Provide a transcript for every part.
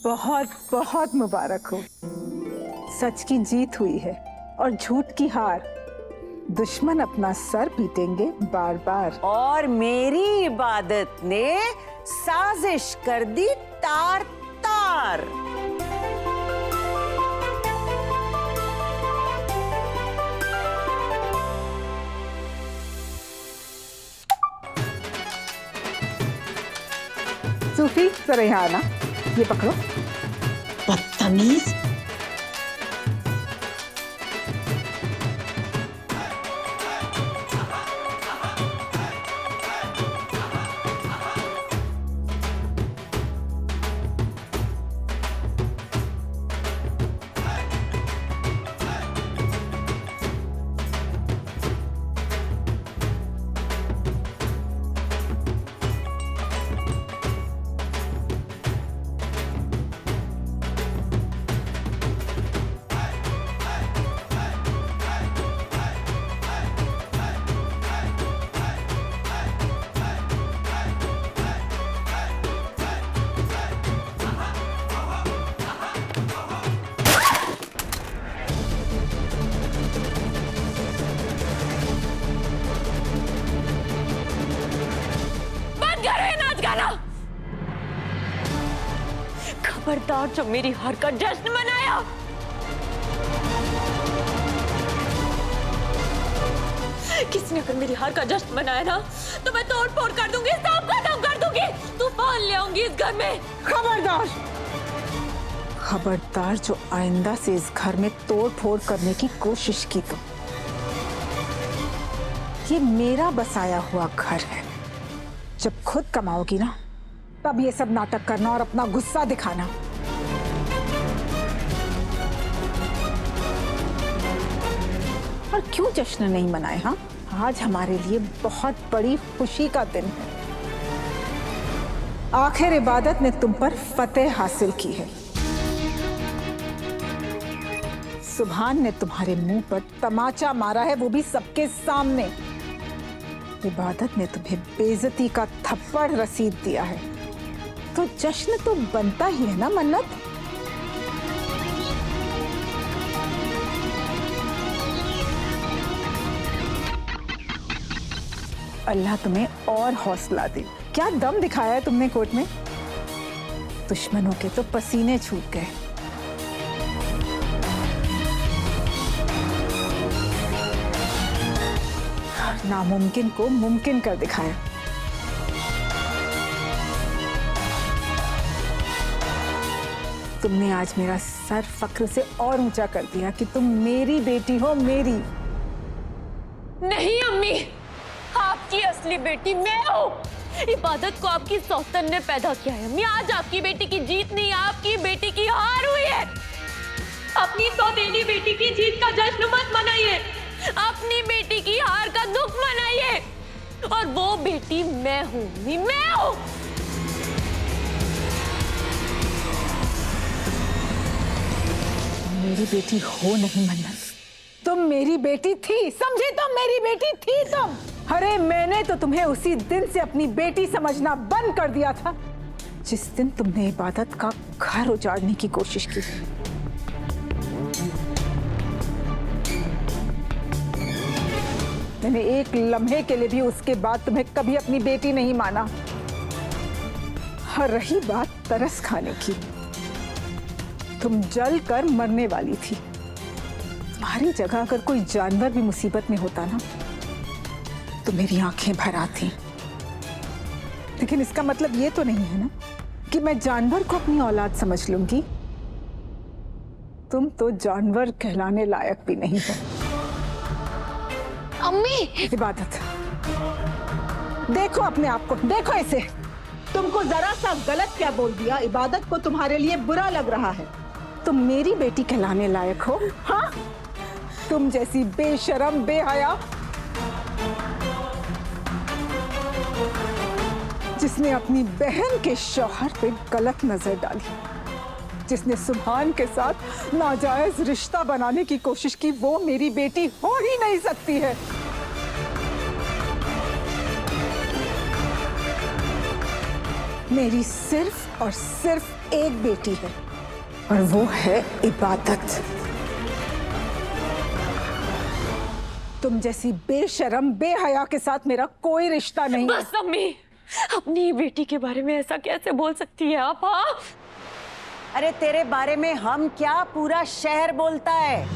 बहुत बहुत मुबारक हो। सच की जीत हुई है और झूठ की हार। दुश्मन अपना सर पीटेंगे बार बार। और मेरी इबादत ने साजिश कर दी तार तार। सूफी जरा यहाँ आना, ये पकड़ो। बदतमीज। खबरदार जो मेरी हार का जश्न मनाया, किसने अगर मेरी हार का जश्न मनाया ना तो मैं तोड़ फोड़ कर दूंगी, सब खत्म कर दूंगी, तूफान ले आऊंगी इस घर में। खबरदार, खबरदार जो आइंदा से इस घर में तोड़ फोड़ करने की कोशिश की तो। ये मेरा बसाया हुआ घर है। जब खुद कमाओगी ना तब ये सब नाटक करना और अपना गुस्सा दिखाना। और क्यों जश्न नहीं मनाए? हाँ, आज हमारे लिए बहुत बड़ी खुशी का दिन है। आखिर इबादत ने तुम पर फतेह हासिल की है। सुभान ने तुम्हारे मुंह पर तमाचा मारा है, वो भी सबके सामने। इबादत ने तुम्हें बेइज्जती का थप्पड़ रसीद दिया है, तो जश्न तो बनता ही है ना मन्नत। अल्लाह तुम्हें और हौसला दे। क्या दम दिखाया है तुमने कोर्ट में। दुश्मनों के तो पसीने छूट गए। नामुमकिन को मुमकिन कर दिखाया। तुमने आज मेरा सर फक्र से और ऊंचा कर दिया कि तुम मेरी बेटी हो, मेरी। नहीं अम्मी, आपकी असली बेटी मैं हूँ। इबादत को आपकी सौतन ने पैदा किया है अम्मी। आज आपकी बेटी की जीत नहीं, आपकी बेटी की हार हुई है। अपनी सौतेली बेटी की जीत का जश्न मत मनाइए, अपनी बेटी की हार का दुख मनाइए। और वो बेटी मैं हूँ, मैं हूँ। मेरी बेटी हो नहीं मन्नत, तुम मेरी बेटी थी, समझे? तुम मेरी बेटी थी तुम। अरे मैंने तो तुम्हें उसी दिन से अपनी बेटी समझना बंद कर दिया था जिस दिन तुमने इबादत का घर उजाड़ने की कोशिश की। मैंने एक लम्हे के लिए भी उसके बाद तुम्हें कभी अपनी बेटी नहीं माना। और रही बात तरस खाने की, तुम जल कर मरने वाली थी। तुम्हारी जगह अगर कोई जानवर भी मुसीबत में होता ना तो मेरी आंखें भर आती। लेकिन इसका मतलब ये तो नहीं है ना कि मैं जानवर को अपनी औलाद समझ लूंगी। तुम तो जानवर कहलाने लायक भी नहीं हो। अम्मी! इबादत, देखो अपने आप को, देखो इसे। तुमको जरा सा गलत क्या बोल दिया? इबादत को तुम्हारे लिए बुरा लग रहा है। तुम मेरी बेटी कहलाने लायक हो? हाँ, तुम जैसी बेशरम बेहया जिसने अपनी बहन के शौहर पे गलत नजर डाली, जिसने सुभान के साथ नाजायज रिश्ता बनाने की कोशिश की, वो मेरी बेटी हो ही नहीं सकती है। मेरी सिर्फ और सिर्फ एक बेटी है और वो है इबादत। तुम जैसी बेशरम बेहया के साथ मेरा कोई रिश्ता नहीं। बस अम्मी, अपनी बेटी के बारे में ऐसा कैसे बोल सकती है आप? हाँ, अरे तेरे बारे में हम क्या, पूरा शहर बोलता है।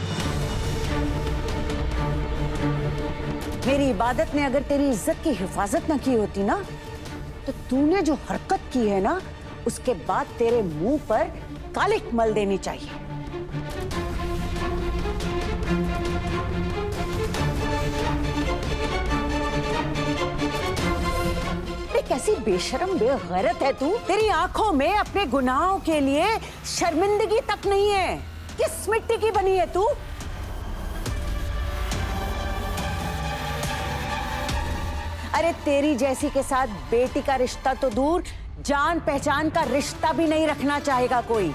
मेरी इबादत ने अगर तेरी इज्जत की हिफाजत न की होती ना, तो तूने जो हरकत की है ना, उसके बाद तेरे मुंह पर कालिक मल देनी चाहिए। कैसी बेशरम बेगैरत है तू। तेरी आंखों में अपने गुनाहों के लिए शर्मिंदगी तक नहीं है। किस मिट्टी की बनी है तू? अरे तेरी जैसी के साथ बेटी का रिश्ता तो दूर, जान पहचान का रिश्ता भी नहीं रखना चाहेगा कोई।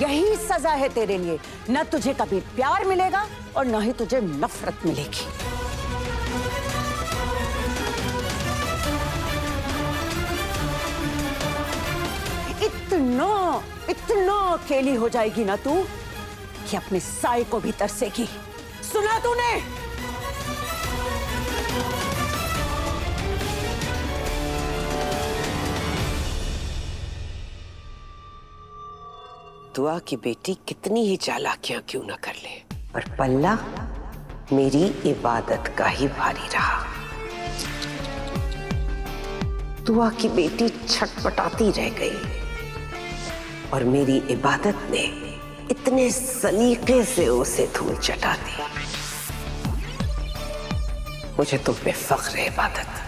यही सजा है तेरे लिए। न तुझे कभी प्यार मिलेगा और न ही तुझे नफरत मिलेगी। इतना अकेली हो जाएगी ना तू कि अपने साए को भी तरसेगी। सुना तूने? दुआ की बेटी कितनी ही चालाकियां क्यों न कर ले, पर पल्ला मेरी इबादत का ही भारी रहा। दुआ की बेटी छटपटाती रह गई और मेरी इबादत ने इतने सलीके से उसे धूल चटा दी। मुझे तुम पे फख्र है इबादत।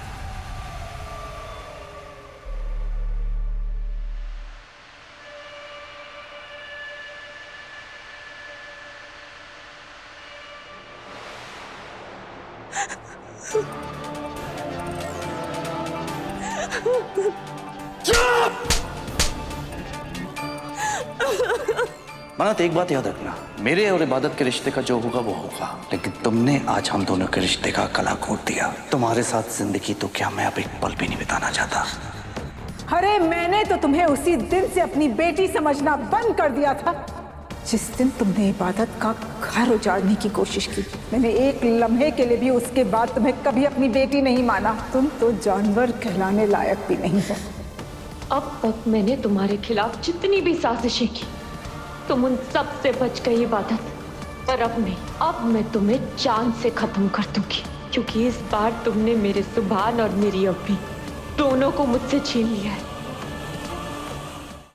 मन्नत, एक बात याद रखना, मेरे और इबादत के रिश्ते का जो होगा वो होगा, लेकिन तुमने आज हम दोनों के रिश्ते का कला घोट दिया। तुम्हारे साथ जिंदगी तो क्या, मैं अब एक पल भी नहीं बिताना चाहता। अरे मैंने तो तुम्हें उसी दिन से अपनी बेटी समझना बंद कर दिया था जिस दिन तुमने इबादत का घर उजाड़ने की कोशिश की। मैंने एक लम्हे के लिए भी उसके बाद तुम्हें कभी अपनी बेटी नहीं माना। तुम तो जानवर कहलाने लायक भी नहीं हो। अब तक मैंने तुम्हारे खिलाफ जितनी भी साजिशें की, तुम उन सब से बच गई इबादत, पर अब नहीं। अब मैं तुम्हें जान से खत्म कर दूंगी, क्योंकि इस बार तुमने मेरे सुभान और मेरी अब्बी दोनों को मुझसे छीन लिया है।